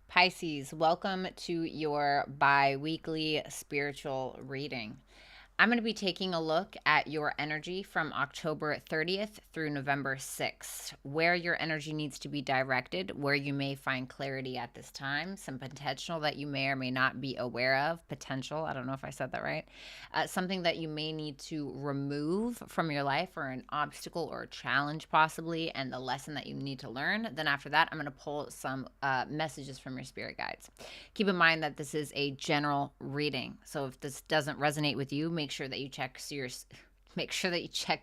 Pisces, welcome to your bi-weekly spiritual reading. I'm going to be taking a look at your energy from October 30th through November 6th, where your energy needs to be directed, where you may find clarity at this time, some potential that you may or may not be aware of, potential, I don't know if I said that right, something that you may need to remove from your life, or an obstacle or a challenge possibly, and the lesson that you need to learn. Then after that, I'm going to pull some messages from your spirit guides. Keep in mind that this is a general reading, so if this doesn't resonate with you, make sure that you check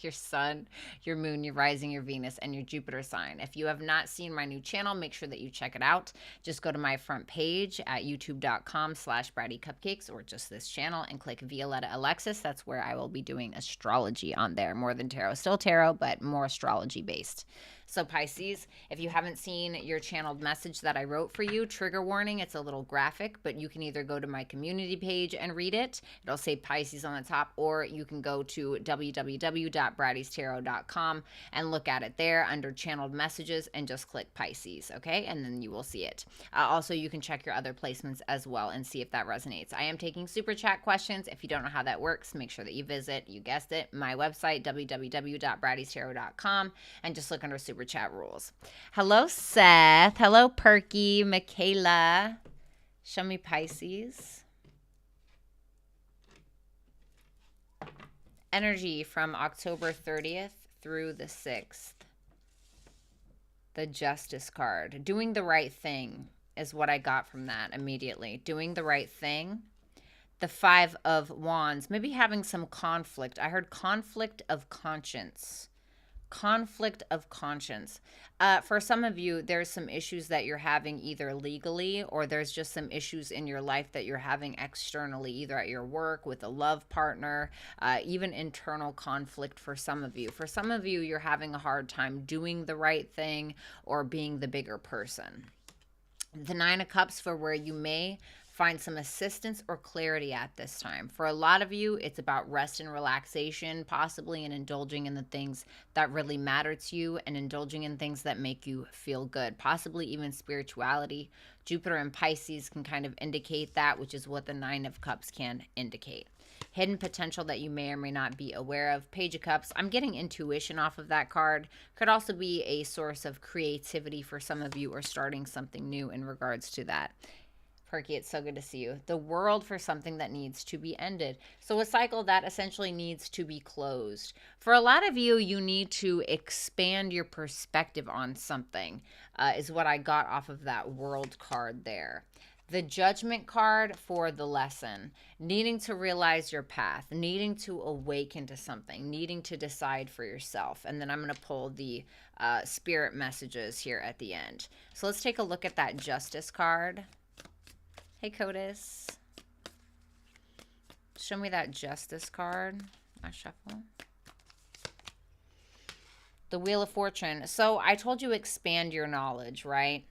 your sun, your moon, your rising, your Venus, and your Jupiter sign. If you have not seen my new channel, make sure that you check it out. Just go to my front page at youtube.com/BrattyCupcakes, or just this channel, and click Violetta Alexis. That's where I will be doing astrology on there, more than tarot. Still tarot, but more astrology based. So Pisces, if you haven't seen your channeled message that I wrote for you, trigger warning, it's a little graphic, but you can either go to my community page and read it. It'll say Pisces on the top, or you can go to www.BrattysTarot.com and look at it there under channeled messages and just click Pisces, okay? And then you will see it. Also, you can check your other placements as well and see if that resonates. I am taking super chat questions. If you don't know how that works, make sure that you visit, you guessed it, my website, www.BrattysTarot.com, and just look under Superchat Rules. Hello, Seth. Hello, Perky, Michaela. Show me Pisces. Energy from October 30th through the 6th. The Justice card. Doing the right thing is what I got from that immediately. Doing the right thing. The Five of Wands. Maybe having some conflict. I heard conflict of conscience. Conflict of conscience. For some of you, there's some issues that you're having either legally, or there's just some issues in your life that you're having externally, either at your work, with a love partner, even internal conflict for some of you. For some of you, you're having a hard time doing the right thing or being the bigger person. The Nine of Cups, for where you may find some assistance or clarity at this time. For a lot of you, it's about rest and relaxation, possibly, and indulging in the things that really matter to you, and indulging in things that make you feel good, possibly even spirituality. Jupiter and Pisces can kind of indicate that, which is what the Nine of Cups can indicate. Hidden potential that you may or may not be aware of. Page of Cups, I'm getting intuition off of that card. Could also be a source of creativity for some of you, or starting something new in regards to that. Perky, it's so good to see you. The World, for something that needs to be ended. So a cycle that essentially needs to be closed. For a lot of you, you need to expand your perspective on something, is what I got off of that World card there. The Judgment card for the lesson. Needing to realize your path, needing to awaken to something, needing to decide for yourself. And then I'm going to pull the spirit messages here at the end. So let's take a look at that Justice card. Hey, Codis. Show me that Justice card. I shuffle. The Wheel of Fortune. So I told you expand your knowledge, right?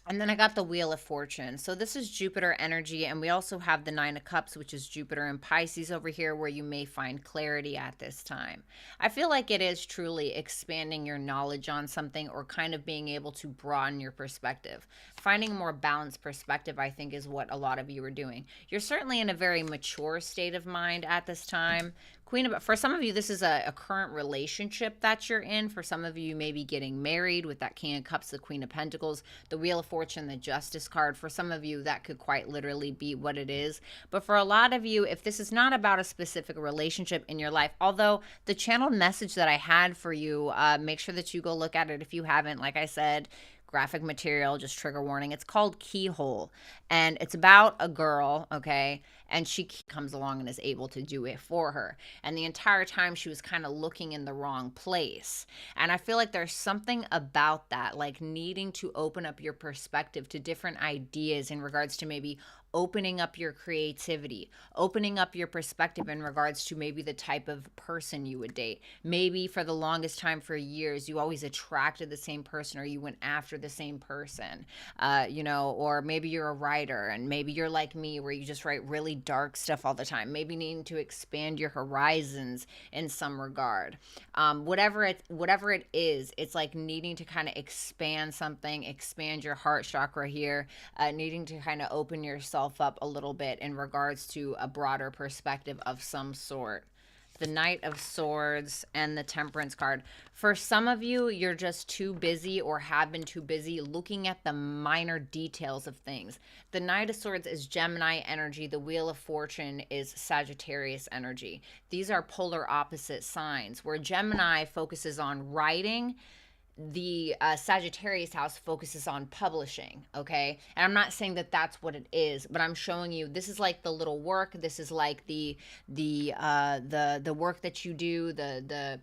And then I got the Wheel of Fortune. So this is Jupiter energy, and we also have the Nine of Cups, which is Jupiter and Pisces over here, where you may find clarity at this time. I feel like it is truly expanding your knowledge on something, or kind of being able to broaden your perspective. Finding a more balanced perspective, I think, is what a lot of you are doing. You're certainly in a very mature state of mind at this time. For some of you, this is a current relationship that you're in. For some of you, you may be getting married with that King of Cups, the Queen of Pentacles, the Wheel of Fortune, the Justice card. For some of you, that could quite literally be what it is. But for a lot of you, if this is not about a specific relationship in your life, although the channeled message that I had for you, make sure that you go look at it if you haven't. Like I said, graphic material, just trigger warning. It's called Keyhole, and it's about a girl, okay, and she comes along and is able to do it for her. And the entire time she was kind of looking in the wrong place. And I feel like there's something about that, like needing to open up your perspective to different ideas in regards to maybe opening up your creativity, opening up your perspective in regards to maybe the type of person you would date. Maybe for the longest time, for years, you always attracted the same person, or you went after the same person, or maybe you're a writer and maybe you're like me where you just write really dark stuff all the time. Maybe needing to expand your horizons in some regard. Whatever it is, it's like needing to kind of expand something, expand your heart chakra here, needing to kind of open yourself up a little bit in regards to a broader perspective of some sort. The Knight of Swords and the Temperance card. For some of you, you're just too busy or have been too busy looking at the minor details of things. The Knight of Swords is Gemini energy. The Wheel of Fortune is Sagittarius energy. These are polar opposite signs, where Gemini focuses on writing, the Sagittarius house focuses on publishing, okay? And I'm not saying that that's what it is, but I'm showing you this is like the little work. This is like the work that you do, the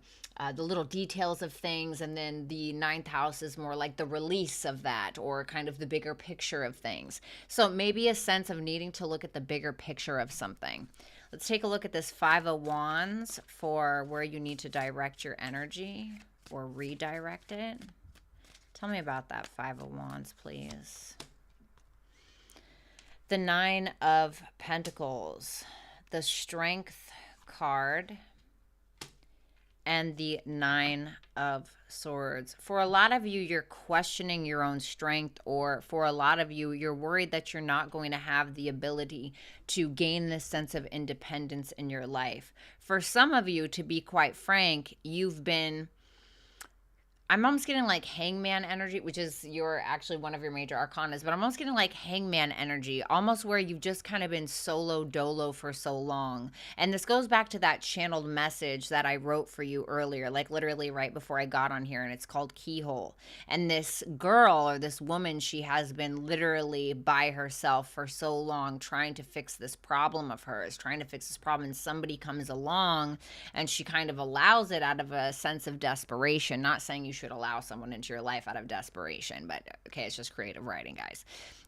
little details of things, and then the ninth house is more like the release of that, or kind of the bigger picture of things. So maybe a sense of needing to look at the bigger picture of something. Let's take a look at this Five of Wands for where you need to direct your energy or redirect it. Tell me about that Five of Wands, please. The Nine of Pentacles, the Strength card, and the Nine of Swords. For a lot of you, you're questioning your own strength, or for a lot of you, you're worried that you're not going to have the ability to gain this sense of independence in your life. For some of you, to be quite frank, I'm almost getting like hangman energy, which is actually one of your major arcanas, but I'm almost getting like hangman energy, almost where you've just kind of been solo dolo for so long. And this goes back to that channeled message that I wrote for you earlier, like literally right before I got on here, and it's called Keyhole. And this girl, or this woman, she has been literally by herself for so long trying to fix this problem of hers, and somebody comes along and she kind of allows it out of a sense of desperation. Not saying you should allow someone into your life out of desperation, but okay, it's just creative writing, guys.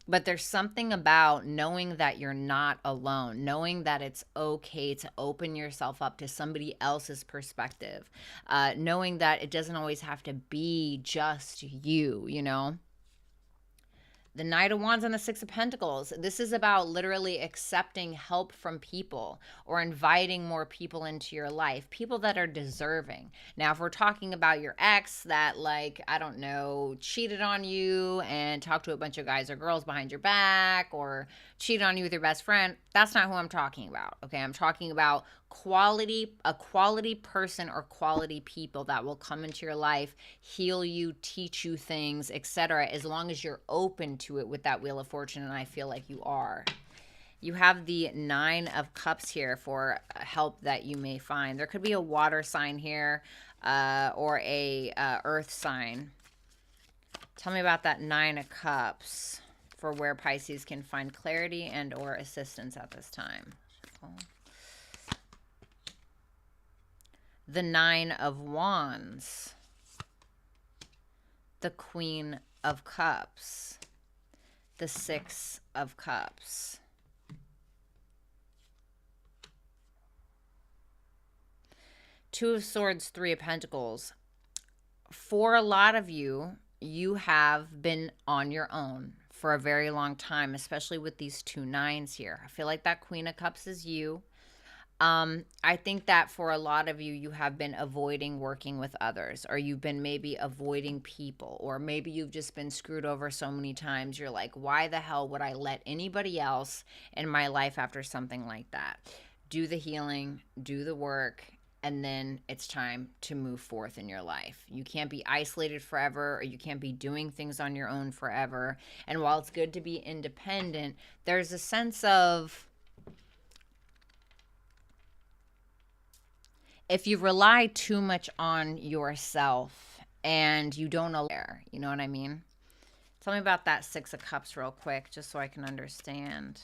But there's something about knowing that you're not alone, knowing that it's okay to open yourself up to somebody else's perspective, knowing that it doesn't always have to be just you, you know? The Knight of Wands and the Six of Pentacles. This is about literally accepting help from people, or inviting more people into your life, people that are deserving. Now, if we're talking about your ex that, like, I don't know, cheated on you and talked to a bunch of guys or girls behind your back, or cheated on you with your best friend, that's not who I'm talking about, okay? I'm talking about a quality person or quality people that will come into your life, heal you, teach you things, etc., as long as you're open to it with that Wheel of Fortune, and I feel like you are. You have the Nine of Cups here for help that you may find. There could be a water sign here, or a earth sign. Tell me about that Nine of Cups for where Pisces can find clarity and or assistance at this time. The Nine of Wands, the Queen of Cups, the Six of Cups, Two of Swords, Three of Pentacles. For a lot of you, you have been on your own for a very long time, especially with these two nines here. I feel like that Queen of Cups is you. I think that for a lot of you, you have been avoiding working with others, or you've been maybe avoiding people, or maybe you've just been screwed over so many times. You're like, why the hell would I let anybody else in my life after something like that? Do the healing, do the work, and then it's time to move forth in your life. You can't be isolated forever, or you can't be doing things on your own forever. And while it's good to be independent, there's a sense of, if you rely too much on yourself and you don't know, you know what I mean? Tell me about that Six of Cups real quick, just so I can understand.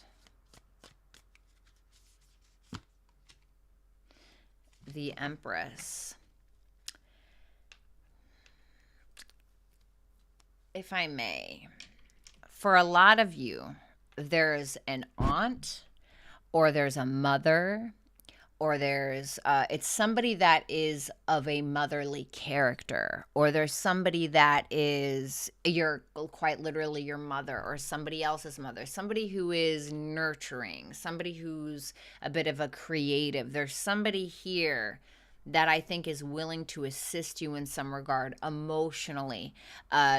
The Empress. If I may, for a lot of you, there's an aunt, or there's a mother, or there's it's somebody that is of a motherly character, or there's somebody that is your, quite literally, your mother or somebody else's mother, somebody who is nurturing, somebody who's a bit of a creative. There's somebody here that I think is willing to assist you in some regard emotionally,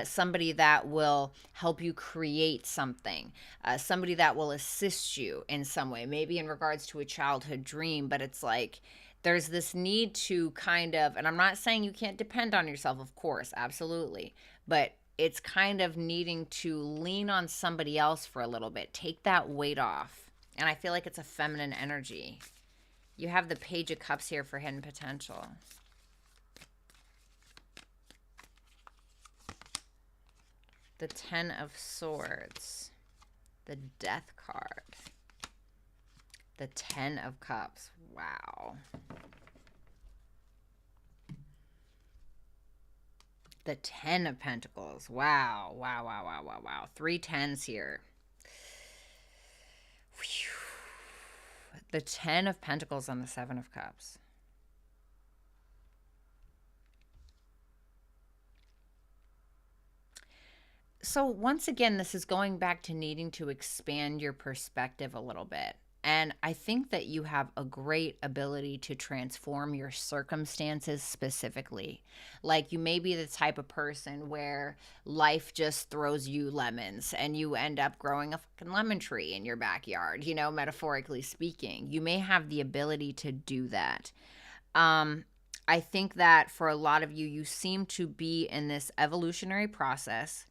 somebody that will help you create something, somebody that will assist you in some way, maybe in regards to a childhood dream. But it's like there's this need to kind of, and I'm not saying you can't depend on yourself, of course, absolutely, but it's kind of needing to lean on somebody else for a little bit, take that weight off. And I feel like it's a feminine energy. You have the Page of Cups here for hidden potential. The Ten of Swords. The Death card. The Ten of Cups. Wow. The Ten of Pentacles. Wow. Wow, wow, wow, wow, wow. 3 tens here. Whew. The Ten of Pentacles on the Seven of Cups. So once again, this is going back to needing to expand your perspective a little bit. And I think that you have a great ability to transform your circumstances specifically. Like, you may be the type of person where life just throws you lemons and you end up growing a fucking lemon tree in your backyard, you know, metaphorically speaking. You may have the ability to do that. I think that for a lot of you, you seem to be in this evolutionary process.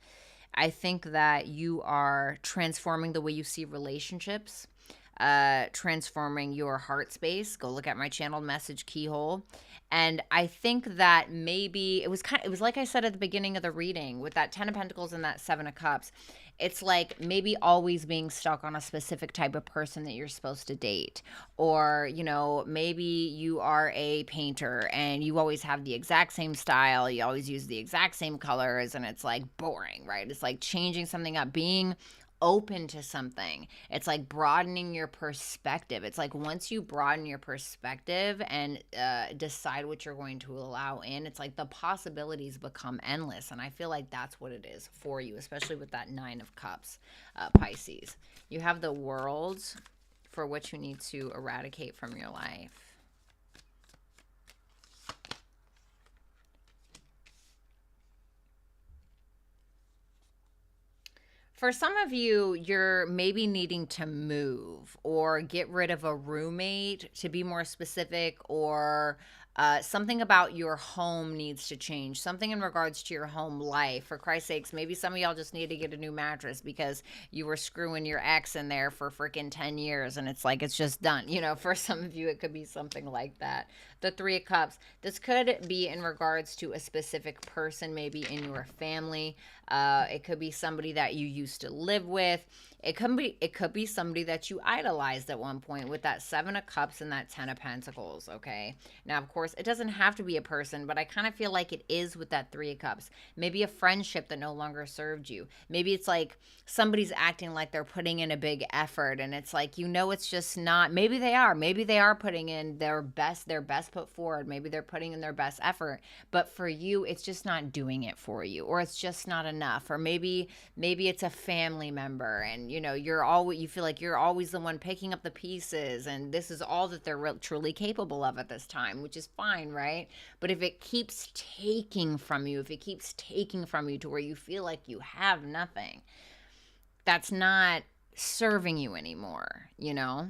I think that you are transforming the way you see relationships, transforming your heart space. Go look at my channeled message keyhole. And I think that maybe it was like I said at the beginning of the reading with that Ten of Pentacles and that Seven of Cups. It's like maybe always being stuck on a specific type of person that you're supposed to date. Or, you know, maybe you are a painter and you always have the exact same style. You always use the exact same colors, and it's like boring, right? It's like changing something up, being open to something. It's like broadening your perspective. It's like once you broaden your perspective and decide what you're going to allow in, it's like the possibilities become endless. And I feel like that's what it is for you, especially with that Nine of Cups, Pisces. You have the World for what you need to eradicate from your life. For some of you, you're maybe needing to move or get rid of a roommate, to be more specific, or something about your home needs to change. Something in regards to your home life. For Christ's sakes, maybe some of y'all just need to get a new mattress because you were screwing your ex in there for freaking 10 years and it's like it's just done. You know, for some of you, it could be something like that. The Three of Cups. This could be in regards to a specific person, maybe in your family. It could be somebody that you used to live with. It could be somebody that you idolized at one point with that Seven of Cups and that Ten of Pentacles, okay? Now, of course, it doesn't have to be a person, but I kind of feel like it is with that Three of Cups. Maybe a friendship that no longer served you. Maybe it's like somebody's acting like they're putting in a big effort and it's like, you know, it's just not. Maybe they are. Maybe they are putting in their best foot forward. Maybe they're putting in their best effort, but for you, it's just not doing it for you, or it's just not enough. Or maybe it's a family member and you know, you feel like you're always the one picking up the pieces and this is all that they're truly capable of at this time, which is fine, right? But if it keeps taking from you, to where you feel like you have nothing, that's not serving you anymore, you know?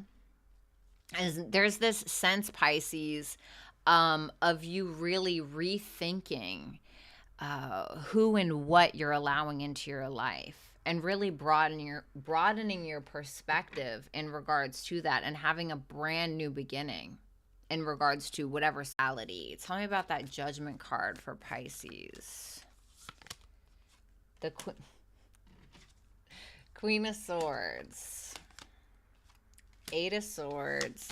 And there's this sense, Pisces, of you really rethinking who and what you're allowing into your life, and really broadening your perspective in regards to that, and having a brand new beginning in regards to whatever reality. Tell me about that Judgment card for Pisces. The Queen of Swords, Eight of Swords,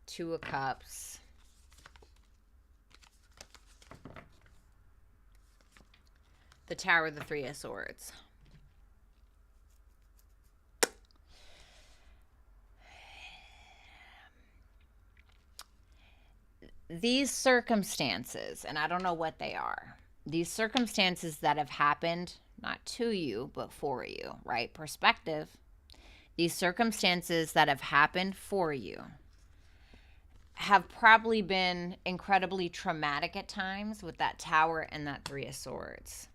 Two of Cups, the Tower, the Three of Swords. these circumstances, and I don't know what they are, these circumstances that have happened, not to you, but for you, right? Perspective. These circumstances that have happened for you have probably been incredibly traumatic at times with that Tower and that Three of Swords.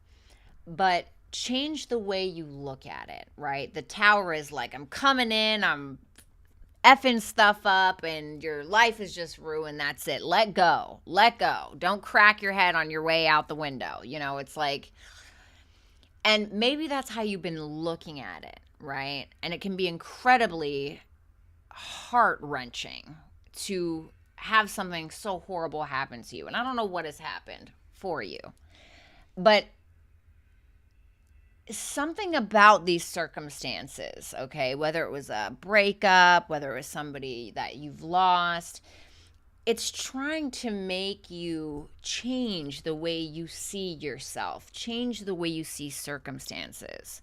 But change the way you look at it, right? The Tower is like, I'm coming in, I'm effing stuff up, and your life is just ruined. That's it. Let go. Let go. Don't crack your head on your way out the window. You know, it's like, and maybe that's how you've been looking at it, right? And it can be incredibly heart-wrenching to have something so horrible happen to you. And I don't know what has happened for you, but something about these circumstances, okay, whether it was a breakup, whether it was somebody that you've lost, it's trying to make you change the way you see yourself, change the way you see circumstances.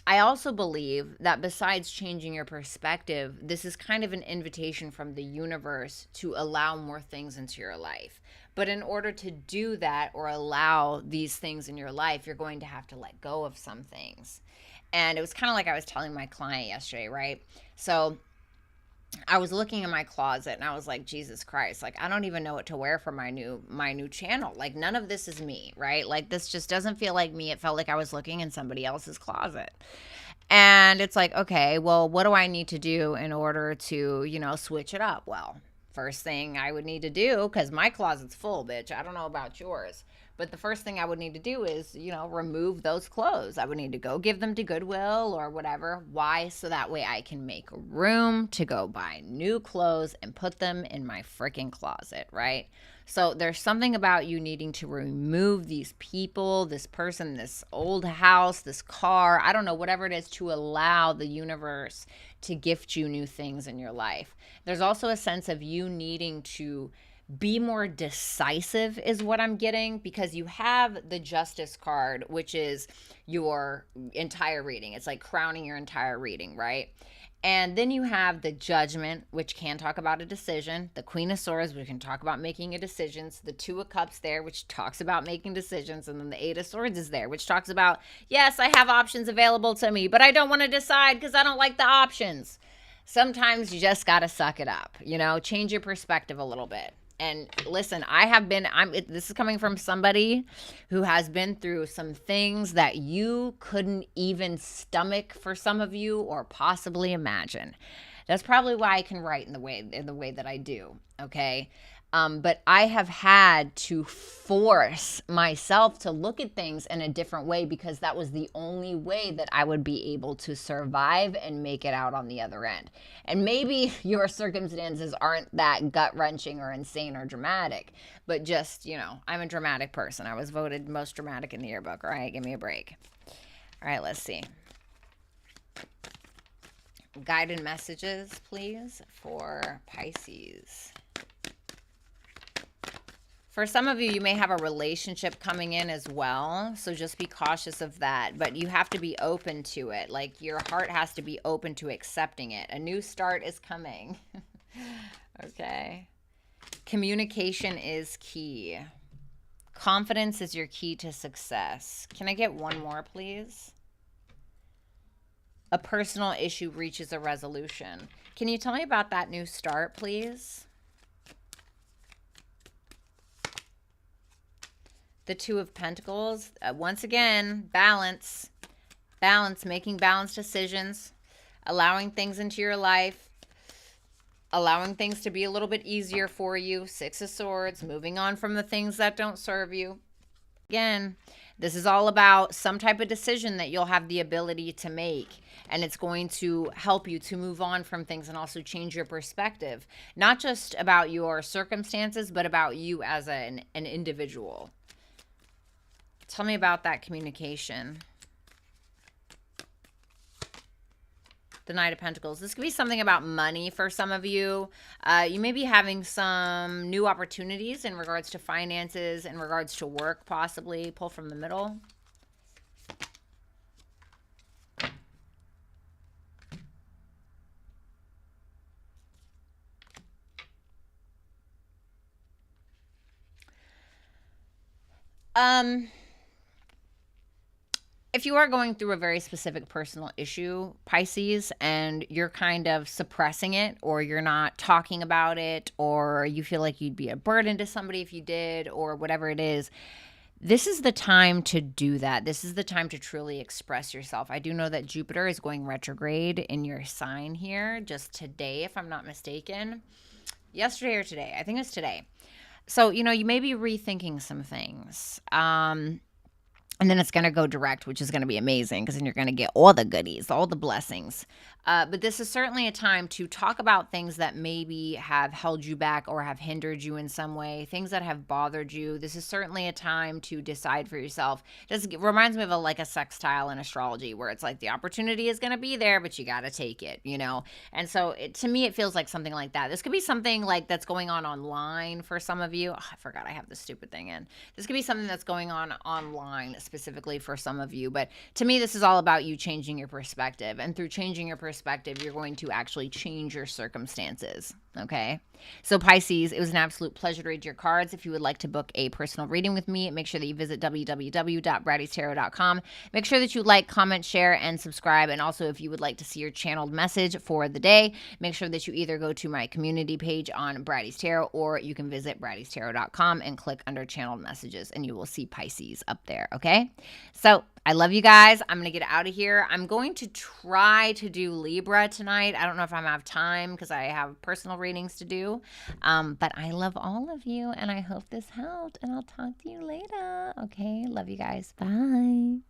I also believe that besides changing your perspective, this is kind of an invitation from the universe to allow more things into your life. But in order to do that or allow these things in your life, you're going to have to let go of some things. And it was kind of like I was telling my client yesterday, right? So I was looking in my closet and I was like, Jesus Christ, like, I don't even know what to wear for my new channel. Like, none of this is me, right? Like, this just doesn't feel like me. It felt like I was looking in somebody else's closet. And it's like, okay, well, what do I need to do in order to, you know, switch it up? Well, first thing I would need to do, because my closet's full, bitch. I don't know about yours. But the first thing I would need to do is, you know, remove those clothes. I would need to go give them to Goodwill or whatever. Why? So that way I can make room to go buy new clothes and put them in my freaking closet, right? So there's something about you needing to remove these people, this person, this old house, this car, I don't know, whatever it is, to allow the universe to gift you new things in your life. There's also a sense of you needing to be more decisive is what I'm getting, because you have the Justice card, which is your entire reading. It's like crowning your entire reading, right? And then you have the Judgment, which can talk about a decision. The Queen of Swords, which can talk about making a decision. The Two of Cups there, which talks about making decisions. And then the Eight of Swords is there, which talks about, yes, I have options available to me, but I don't want to decide because I don't like the options. Sometimes you just got to suck it up, you know, change your perspective a little bit. And listen, this is coming from somebody who has been through some things that you couldn't even stomach for some of you, or possibly imagine. That's probably why I can write in the way that I do. Okay. But I have had to force myself to look at things in a different way, because that was the only way that I would be able to survive and make it out on the other end. And maybe your circumstances aren't that gut-wrenching or insane or dramatic, but just, you know, I'm a dramatic person. I was voted most dramatic in the yearbook. All right, give me a break. All right, let's see. Guided messages, please, for Pisces. For some of you, you may have a relationship coming in as well, so just be cautious of that. But you have to be open to it. Like, your heart has to be open to accepting it. A new start is coming. Okay. Communication is key. Confidence is your key to success. Can I get one more, please? A personal issue reaches a resolution. Can you tell me about that new start, please? The Two of Pentacles, once again, balance, making balanced decisions, allowing things into your life, allowing things to be a little bit easier for you. Six of Swords, moving on from the things that don't serve you. Again, this is all about some type of decision that you'll have the ability to make, and it's going to help you to move on from things and also change your perspective, not just about your circumstances, but about you as an individual. Tell me about that communication. The Knight of Pentacles. This could be something about money for some of you. You may be having some new opportunities in regards to finances, in regards to work, possibly. Pull from the middle. If you are going through a very specific personal issue, Pisces, and you're kind of suppressing it, or you're not talking about it, or you feel like you'd be a burden to somebody if you did, or whatever it is, this is the time to do that. This is the time to truly express yourself. I do know that Jupiter is going retrograde in your sign here just today, if I'm not mistaken. Yesterday or today. I think it's today. So, you may be rethinking some things. And then it's going to go direct, which is going to be amazing because then you're going to get all the goodies, all the blessings. But this is certainly a time to talk about things that maybe have held you back or have hindered you in some way, things that have bothered you. This is certainly a time to decide for yourself. It reminds me of like a sextile in astrology where it's like the opportunity is going to be there, but you got to take it, And so to me, it feels like something like that. This could be something like that's going on online for some of you. Oh, I forgot I have this stupid thing in. This could be something that's going on online specifically for some of you. But to me, this is all about you changing your perspective. And through changing your perspective, you're going to actually change your circumstances. Okay. So Pisces, it was an absolute pleasure to read your cards. If you would like to book a personal reading with me, make sure that you visit www.BrattysTarot.com. Make sure that you like, comment, share, and subscribe. And also, if you would like to see your channeled message for the day, make sure that you either go to my community page on Bratty's Tarot, or you can visit BrattysTarot.com and click under channeled messages, and you will see Pisces up there. Okay. So I love you guys. I'm going to get out of here. I'm going to try to do Libra tonight. I don't know if I'm going to have time because I have personal readings to do. But I love all of you, and I hope this helped, and I'll talk to you later. Okay. Love you guys. Bye.